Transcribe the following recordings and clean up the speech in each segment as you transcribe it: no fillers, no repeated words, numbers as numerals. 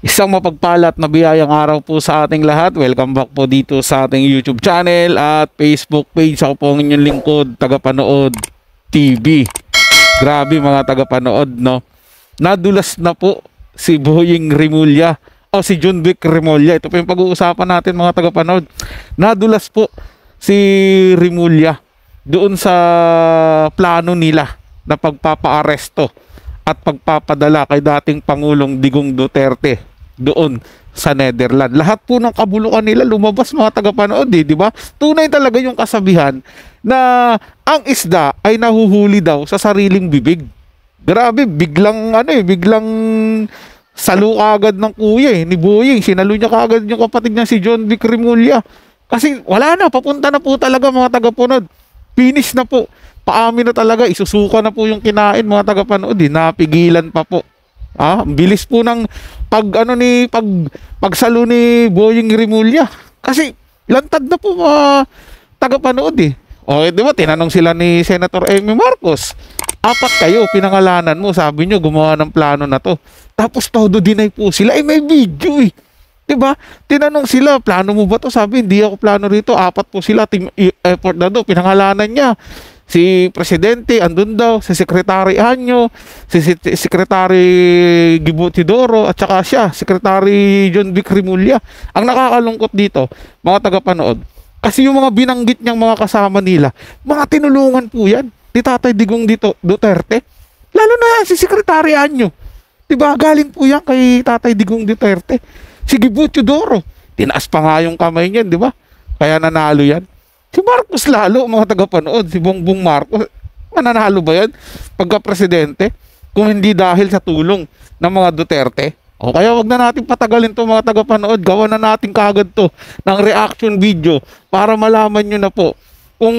Isang mapagpalat na biyayang araw po sa ating lahat. Welcome back po dito sa ating YouTube channel at Facebook page. Ako po ang inyong lingkod, tagapanood TV. Grabe mga tagapanood, no? Nadulas na po si Boying Remulla o si John Vic Remulla. Ito po yung pag-uusapan natin mga tagapanood. Nadulas po si Remulla doon sa plano nila na pagpapaaresto at pagpapadala kay dating Pangulong Digong Duterte doon sa Netherlands. Lahat po ng kabulukan nila lumabas mga tagapanood, di ba? Tunay talaga yung kasabihan na ang isda ay nahuhuli daw sa sariling bibig. Grabe, biglang biglang salo agad ng kuya ni Boying. Sinalo niya kaagad yung kapatid niya si John Vic Remulla. Kasi wala na, papunta na po talaga mga tagapanood. Finish na po. Paamin na talaga, isusuka na po yung kinain mga tagapanood, napigilan pa po. Ang bilis po ng pagsalo ni Boying Remulla. Kasi lantad na po mga tagapanood O, di ba, tinanong sila ni Senator Amy Marcos. 4 kayo, pinangalanan mo, sabi nyo, gumawa ng plano na to. Tapos todo deny po sila. May video Di ba? Tinanong sila, plano mo ba to? Sabi, hindi ako plano rito. 4 po sila, team effort na do. Pinangalanan niya. Si Presidente, andun daw, si Secretary Anyo, si Secretary Gibo Teodoro, at saka siya, Secretary John Vic Remulla. Ang nakakalungkot dito, mga tagapanood, kasi yung mga binanggit niyang mga kasama nila, mga tinulungan po yan, ni Tatay Digong Duterte. Lalo na si Secretary Anyo. Diba, galing po yan kay Tatay Digong Duterte. Si Gibo Teodoro, tinaas pa nga yung kamay niyan, diba? Kaya nanalo yan. Si Marcos lalo, mga tagapanood, si Bongbong Marcos, mananalo ba yan pagka-presidente kung hindi dahil sa tulong ng mga Duterte? O kaya wag na natin patagalin to mga tagapanood, gawa na natin kagad to ng reaction video para malaman nyo na po kung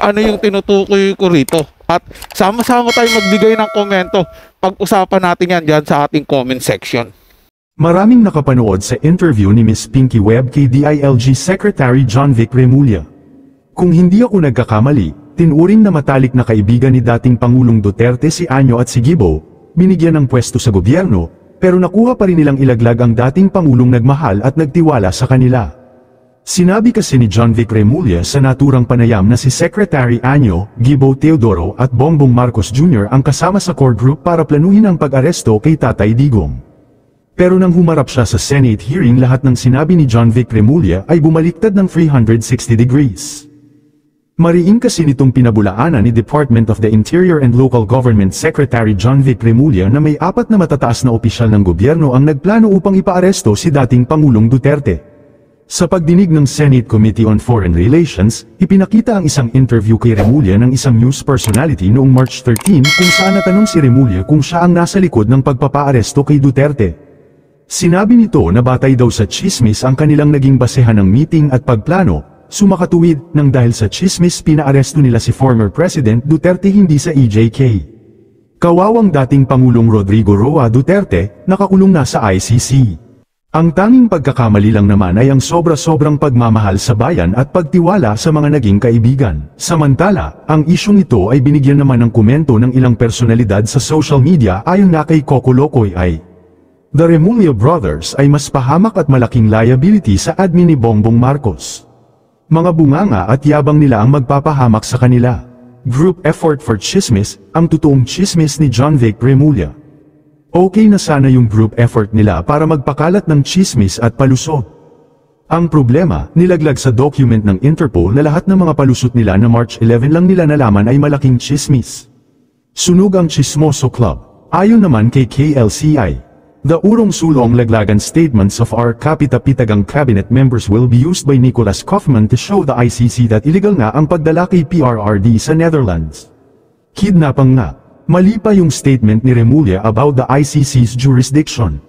ano yung tinutukoy ko rito. At sama-sama tayo magbigay ng komento, pag-usapan natin yan dyan sa ating comment section. Maraming nakapanood sa interview ni Ms. Pinky Webb kay DILG Secretary John Vic Remulla. Kung hindi ako nagkakamali, tinuring na matalik na kaibigan ni dating Pangulong Duterte si Anyo at si Gibo, binigyan ng pwesto sa gobyerno, pero nakuha pa rin nilang ilaglag ang dating Pangulong nagmahal at nagtiwala sa kanila. Sinabi kasi ni John Vic Remulla sa naturang panayam na si Secretary Anyo, Gibo Teodoro at Bongbong Marcos Jr. ang kasama sa core group para planuhin ang pag-aresto kay Tatay Digong. Pero nang humarap siya sa Senate hearing, lahat ng sinabi ni John Vic Remulla ay bumaliktad ng 360 degrees. Mariin kasi nitong pinabulaanan ni Department of the Interior and Local Government Secretary John Vic Remulla na may 4 na matataas na opisyal ng gobyerno ang nagplano upang ipaaresto si dating Pangulong Duterte. Sa pagdinig ng Senate Committee on Foreign Relations, ipinakita ang isang interview kay Remulla ng isang news personality noong March 13 kung saan natanong si Remulla kung siya ang nasa likod ng pagpapaaresto kay Duterte. Sinabi nito na batay daw sa chismis ang kanilang naging basehan ng meeting at pagplano. Sumakatuwid nang dahil sa chismis pinaaresto nila si former President Duterte hindi sa EJK. Kawawang dating Pangulong Rodrigo Roa Duterte, nakakulong na sa ICC. Ang tanging pagkakamali lang naman ay ang sobra-sobrang pagmamahal sa bayan at pagtiwala sa mga naging kaibigan. Samantala, ang isyong ito ay binigyan naman ng komento ng ilang personalidad sa social media ayon na kay Coco Locoy ay The Remulla Brothers ay mas pahamak at malaking liability sa admin ni Bongbong Marcos. Mga bunganga at yabang nila ang magpapahamak sa kanila. Group effort for chismis, ang totoong chismis ni John Vic Remulla. Okay na sana yung group effort nila para magpakalat ng chismis at palusot. Ang problema, nilaglag sa document ng Interpol na lahat ng mga palusot nila na March 11 lang nila nalaman ay malaking chismis. Sunog ang Chismoso Club. Ayon naman kay KLCI. The urong-sulong laglagan statements of our kapita-pitagang cabinet members will be used by Nicholas Kaufman to show the ICC that illegal nga ang pagdala kay PRRD sa Netherlands. Kidnapang nga. Mali pa yung statement ni Remulla about the ICC's jurisdiction.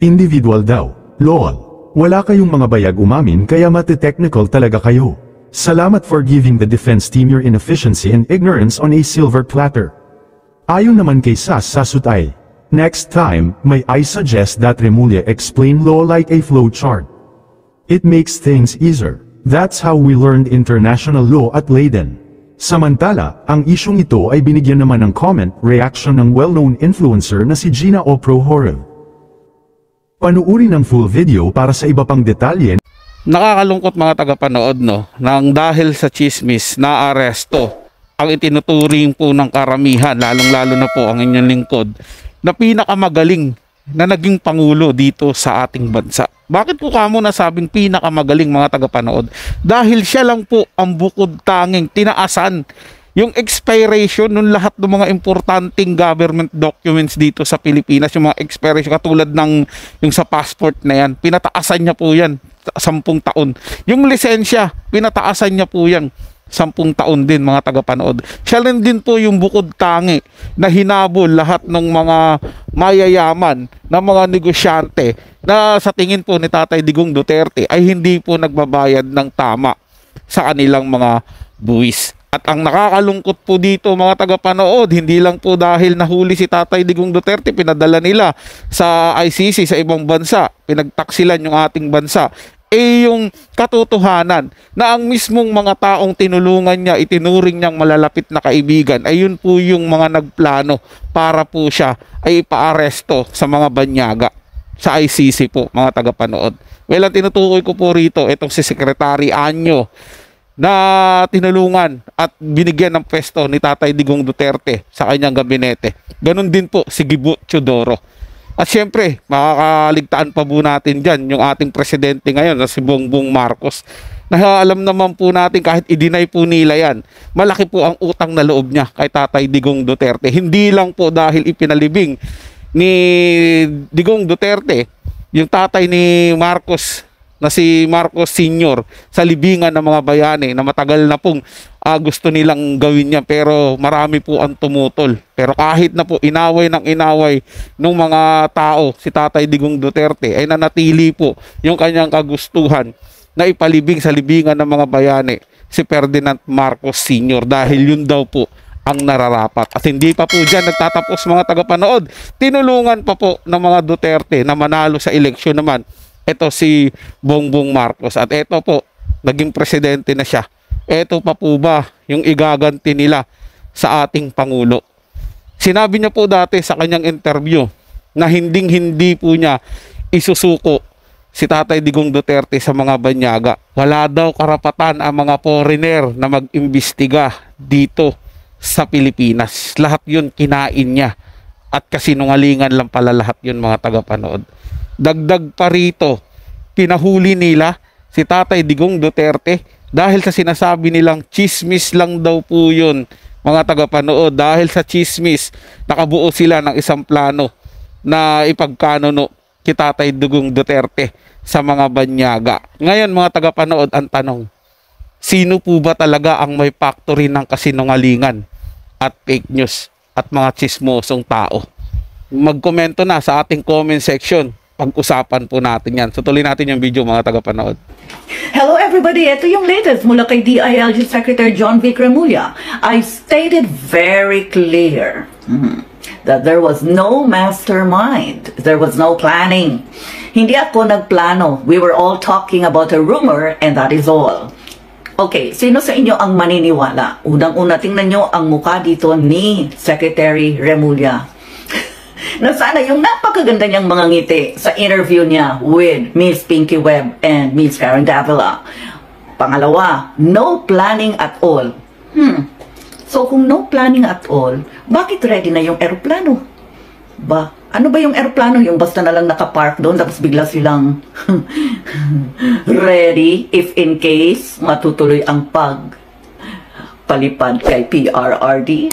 Individual daw. Lol. Wala kayong mga bayag umamin kaya mate-technical talaga kayo. Salamat for giving the defense team your inefficiency and ignorance on a silver platter. Ayon naman kay Sas Sasutay. Next time, may I suggest that Remulla explain law like a flow chart. It makes things easier. That's how we learned international law at Leiden. Samantala, ang isyong ito ay binigyan naman ng comment, reaction ng well-known influencer na si Gina Opro Horev. Panuuri ng full video para sa iba pang detalye. Nakakalungkot mga tagapanood, no, nang dahil sa chismis na aresto ang itinuturing po ng karamihan, lalong-lalo na po ang inyong lingkod, na pinakamagaling na naging pangulo dito sa ating bansa. Bakit ko kamo nasabing pinakamagaling mga tagapanood? Dahil siya lang po ang bukod tanging tinaasan yung expiration ng lahat ng mga importanteng government documents dito sa Pilipinas, yung mga expiration katulad ng yung sa passport na yan, pinataasan niya po yan 10 taon. Yung lisensya, pinataasan niya po yan 10 taon din mga tagapanood. Siya rin din po yung bukod tangi na hinabol lahat ng mga mayayaman na mga negosyante na sa tingin po ni Tatay Digong Duterte ay hindi po nagbabayad ng tama sa kanilang mga buwis. At ang nakakalungkot po dito mga tagapanood, hindi lang po dahil nahuli si Tatay Digong Duterte, pinadala nila sa ICC sa ibang bansa, pinagtaksilan yung ating bansa, yung katotohanan na ang mismong mga taong tinulungan niya, itinuring niyang malalapit na kaibigan, ay yun po yung mga nagplano para po siya ay ipaaresto sa mga banyaga sa ICC po mga tagapanood. Well, ang tinutukoy ko po rito, itong si Secretary Anyo na tinulungan at binigyan ng pwesto ni Tatay Digong Duterte sa kanyang gabinete. Ganon din po si Gibo Teodoro. At syempre, makakaligtaan pa po natin dyan yung ating presidente ngayon na si Bongbong Marcos. Na alam naman po natin kahit i-deny po nila yan, malaki po ang utang na loob niya kay Tatay Digong Duterte. Hindi lang po dahil ipinalibing ni Digong Duterte yung tatay ni Marcos na si Marcos Sr. sa libingan ng mga bayani na matagal na pong gusto nilang gawin niya, pero marami po ang tumutol. Pero kahit na po inaway ng inaway ng mga tao si Tatay Digong Duterte, ay nanatili po yung kanyang kagustuhan na ipalibing sa libingan ng mga bayani si Ferdinand Marcos Sr. dahil yun daw po ang nararapat. At hindi pa po dyan nagtatapos mga tagapanood, tinulungan pa po ng mga Duterte na manalo sa eleksyon naman ito si Bongbong Marcos. At ito po, naging presidente na siya. Ito pa po ba yung igaganti nila sa ating Pangulo? Sinabi niya po dati sa kanyang interview na hindi po niya isusuko si Tatay Digong Duterte sa mga banyaga. Wala daw karapatan ang mga foreigner na mag-imbestiga dito sa Pilipinas. Lahat yun kinain niya. At kasinungalingan lang pala lahat yun mga tagapanood. Dagdag pa rito, pinahuli nila si Tatay Digong Duterte dahil sa sinasabi nilang chismis lang daw po yun mga tagapanood. Dahil sa chismis, nakabuo sila ng isang plano na ipagkanono si Tatay Digong Duterte sa mga banyaga. Ngayon mga tagapanood, ang tanong, sino po ba talaga ang may factory ng kasinungalingan at fake news at mga chismosong tao? Magkomento na sa ating comment section. Pag-usapan po natin yan. So tuloy natin yung video mga tagapanood. Hello everybody, ito yung latest mula kay DILG Secretary John Vic Remulla. I stated very clear that there was no mastermind. There was no planning. Hindi ako nagplano. We were all talking about a rumor and that is all. Okay, sino sa inyo ang maniniwala? Unang-una, tingnan nyo ang mukha dito ni Secretary Remulla. Na sana yung napakaganda niyang mga ngiti sa interview niya with Miss Pinky Webb and Miss Karen Davila. Pangalawa, no planning at all. So kung no planning at all, bakit ready na yung eroplano? Ano ba yung eroplano? Yung basta na lang nakapark doon tapos bigla silang ready if in case matutuloy ang pagpalipad kay PRRD?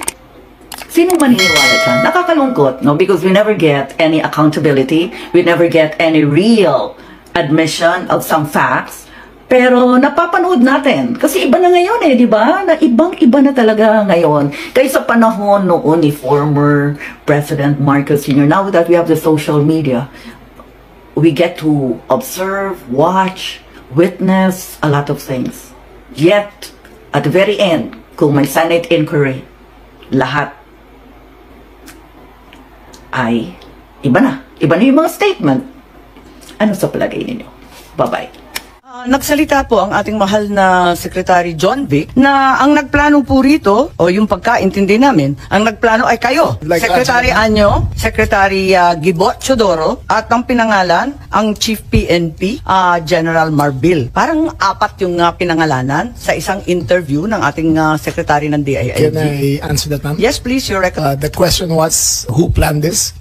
Sinong maniniwala dyan? Nakakalungkot, no? Because we never get any accountability. We never get any real admission of some facts. Pero napapanood natin. Kasi iba na ngayon di ba? Na ibang-iba na talaga ngayon. Kaysa panahon noon ni former President Marcos Sr. Now that we have the social media, we get to observe, watch, witness a lot of things. Yet, at the very end, kung may Senate inquiry, lahat ay iba na. Iba na yung mga statement. Ano sa palagay ninyo? Bye-bye. Nagsalita po ang ating mahal na Secretary John Vic na ang nagplano po rito, o yung pagkaintindi namin, ang nagplano ay kayo. Like Secretary Anyo, Secretary Gibot Chodoro, at ang pinangalan, ang Chief PNP, General Marbil. Parang apat yung pinangalanan sa isang interview ng ating Secretary ng DILG. Can I answer that, ma'am? Yes, please, your The question was, who planned this?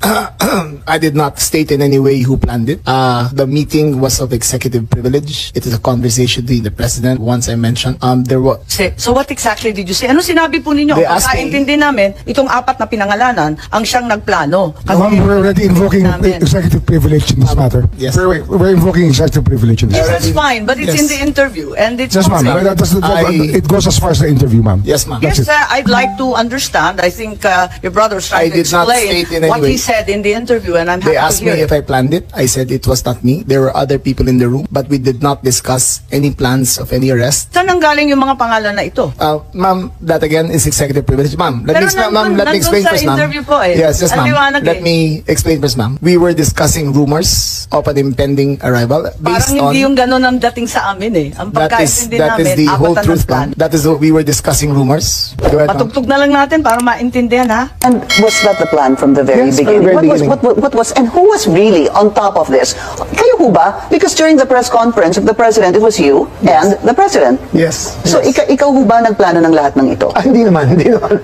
I did not state in any way who planned it. The meeting was of executive privilege. It is a conversation between the president. Once I mentioned, there was... So what exactly did you say? Ano sinabi po ninyo? They Ang asked me- pagkaintindi namin, itong apat na pinangalanan, ang siyang nagplano. Ma'am, we're already invoking namin. executive privilege in this matter. Yes. We're invoking executive privilege in this. Yes, that's fine, but it's Yes. in the interview, and it's Yes, ma'am. public. It goes as far as the interview, ma'am. Yes, ma'am. Yes, That's it. I'd like to understand. I think your brother's I trying to did not explain state in any what he way. said in the interview, and I'm happy They to asked hear me it. if I planned it. I said it was not me. There were other people in the room, but we did not discuss any plans of any arrest. Saan nanggaling yung mga pangalan na ito? Ma'am, that again is executive privilege. Ma'am, let Pero me explain, ma'am. nandun- Let me explain nandun sa first, ma'am. interview po eh. Yes, yes, Ang ma'am. liwanag Let eh. me explain first, ma'am. We were discussing rumors of an impending arrival based Parang on... hindi yung gano'n ang dating sa amin eh. Ang pagkaintindi that is namin, the apat whole ang truth, nagplano. ma'am. That is what we were discussing rumors. Go ahead, ma'am. Patugtog na lang natin para maintindihan ha. And was that the plan from the very Yes, from the beginning? very What was, beginning. what was, and who was really on top of this? Kayo ho ba? Because during the press conference of the president, it was you and the president. Yes. So ikaw ho ba nagplano ng lahat ng ito? Hindi naman, hindi naman.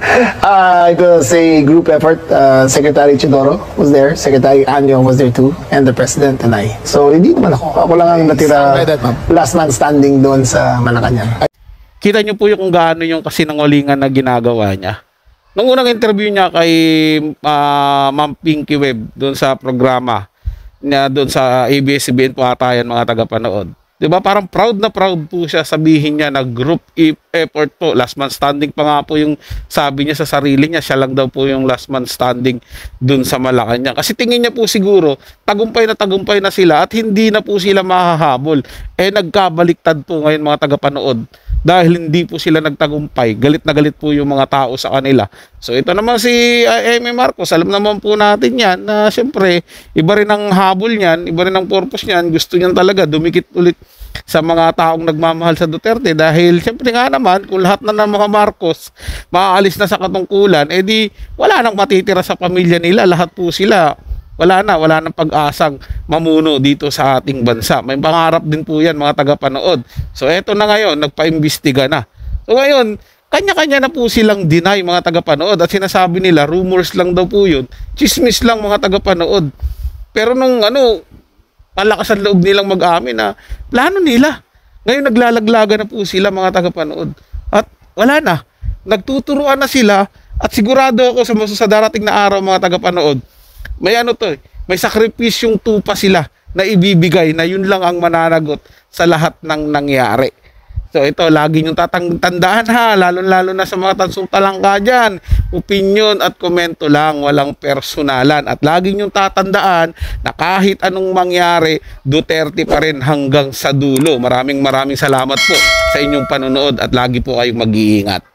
It was a group effort. Secretary Chidoro was there, Secretary Anyo was there too, and the President and I. So, hindi naman ako. Ako lang ang natira last man standing doon sa Malacanang. Kita niyo po yung kung gaano yung kasinungalingan na ginagawa niya. Nung unang interview niya kay Ma'am Pinky Webb doon sa programa niya doon sa ABS-CBN po ata yan mga tagapanood. 'Di ba? Parang proud na proud po siya sabihin niya na group effort po, last man standing pa nga po yung sabi niya sa sarili niya, siya lang daw po yung last man standing doon sa Malacanang. Kasi tingin niya po siguro tagumpay na sila at hindi na po sila mahahabol. Nagkabaliktad po ngayon mga tagapanood. Dahil hindi po sila nagtagumpay, galit na galit po yung mga tao sa kanila. So ito naman si Amy Marcos, alam naman po natin yan na syempre iba rin ang habol niyan, iba rin ang purpose niyan. Gusto niyan talaga dumikit ulit sa mga taong nagmamahal sa Duterte dahil syempre nga naman kung lahat na ng mga Marcos maaalis na sa katungkulan, di wala nang matitira sa pamilya nila, lahat po sila wala nang pag-asang mamuno dito sa ating bansa. May pangarap din po yan mga tagapanood. So eto na ngayon, nagpaimbestiga na. So ngayon, kanya-kanya na po silang deny mga tagapanood at sinasabi nila, rumors lang daw po yun. Chismis lang mga tagapanood. Pero nung malakas ang loob nilang mag-amin na plano nila. Ngayon naglalaglaga na po sila mga tagapanood. At wala na. Nagtuturuan na sila at sigurado ako sa darating na araw mga tagapanood, may may sakripisyong tupa sila na ibibigay na yun lang ang mananagot sa lahat ng nangyari. So ito, lagi nyo tandaan ha, lalo na sa mga tansong talangka dyan. Opinion at komento lang, walang personalan. At lagi nyo tatandaan na kahit anong mangyari, Duterte pa rin hanggang sa dulo. Maraming salamat po sa inyong panonood at lagi po kayong mag-iingat.